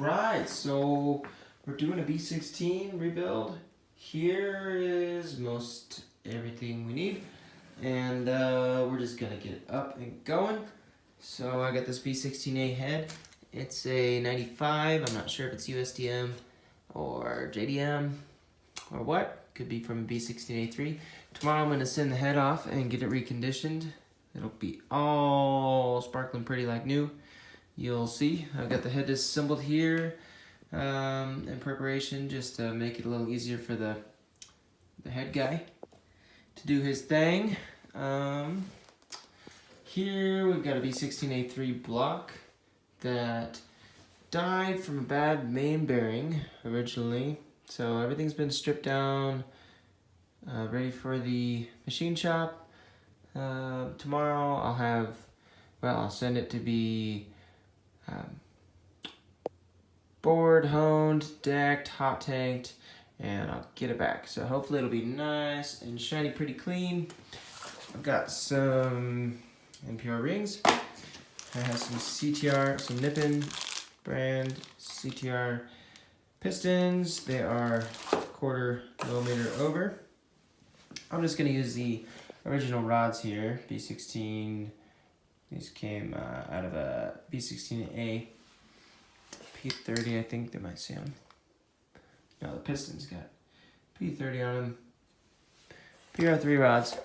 Alright, so we're doing a B16 rebuild. Here is most everything we need, and we're just gonna get it up and going. So I got this B16A Head. It's a 95. I'm not sure if it's USDM or JDM or what. Could be from a B16A3. Tomorrow I'm gonna send the head off and get it reconditioned. It'll be all sparkling pretty like new. You'll see. I've got the head assembled here in preparation just to make it a little easier for the head guy to do his thing. Here we've got a B16A3 block that died from a bad main bearing originally. So everything's been stripped down, ready for the machine shop. Tomorrow I'll send it to be bored, honed, decked, hot tanked, and I'll get it back. So hopefully it'll be nice and shiny, pretty clean. I've got some NPR rings. I have some CTR, some Nippon brand CTR pistons. They are 1/4 millimeter over. I'm just gonna use the original rods here, B16. These came out of a B16A P30, I think they might say them. No, the pistons got P30 on them. PR3 rods,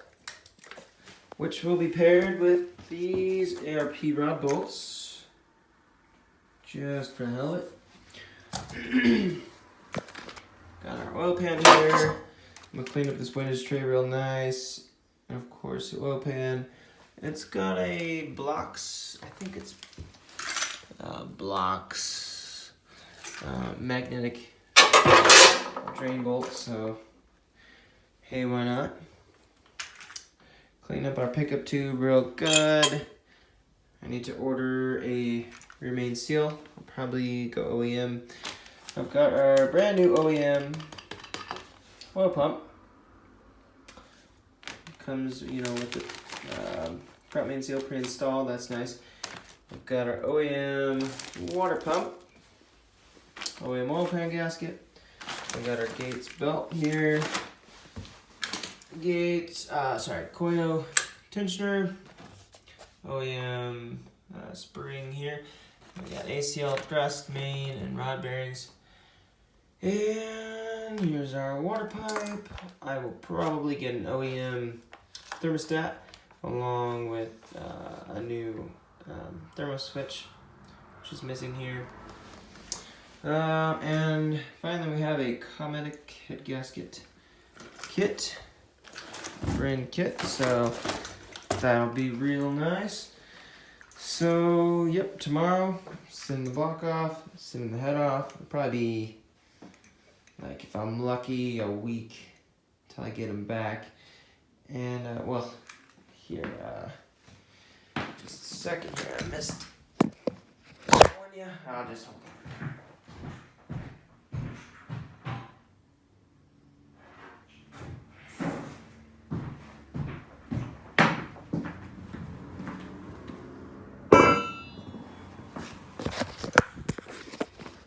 which will be paired with these ARP rod bolts, just for the hell of it. Got our oil pan here. I'm gonna clean up this windage tray real nice. And of course the oil pan. It's got a blocks, I think it's blocks magnetic drain bolt, so hey, why not? Clean up our pickup tube real good. I need to order a rear main seal. I'll probably go OEM. I've got our brand new OEM oil pump. It comes, with the front main seal pre-installed. That's nice. We've got our OEM water pump, OEM oil pan gasket. We got our Gates belt here. Koyo Tensioner, OEM Spring here. We got ACL thrust, main, and rod bearings. And here's our water pipe. I will probably get an OEM thermostat along with a new thermo switch, which is missing here. And finally we have a Cometic head gasket kit, brand kit, so that'll be real nice. So yep, tomorrow send the block off, send the head off. It'll probably be, like, if I'm lucky, a week till I get them back. And here, just a second here, I missed one. Yeah, I'll just hold on.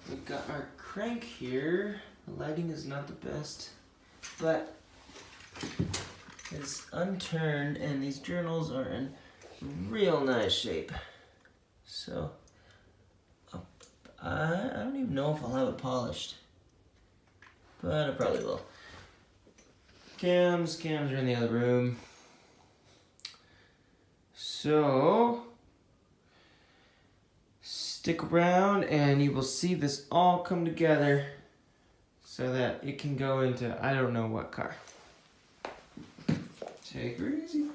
We've got our crank here. The lighting is not the best, but it's unturned and these journals are in real nice shape. So I don't even know if I'll have it polished, but I probably will. Cams are in the other room. So stick around and you will see this all come together so that it can go into I don't know what car. Take her easy.